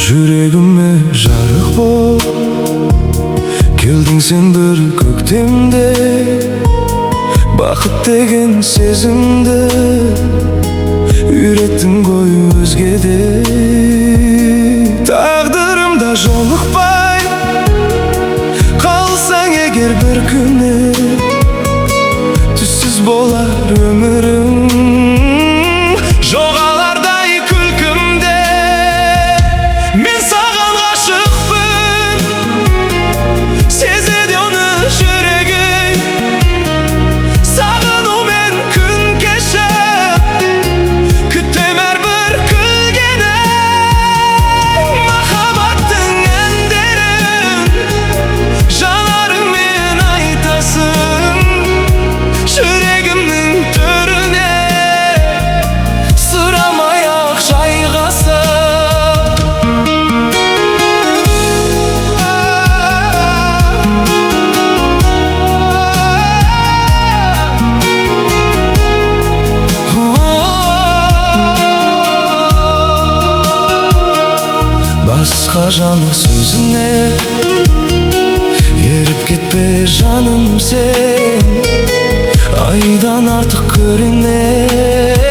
Жүрегіме жарық боп келдің сен бір көктемде, бақыт деген сезімді үйреттің ғой өзгеде. Тағдырымда жолықпай қалсаң егер бір күні, түссіз болар өмірім, жоғалардай күлкімде. Мен саған ғашықпын, сезеді оны жүрегім, сағынумен күн кешіп күтем әрбір күлгені. Махаббаттың әндерін жанарыңмен айтасың, жүрегімнің төріне сұрамай-ақ жайғасып. Басқа жанның сөзіне еріп кетпе жаным сен, айдан артық көріне.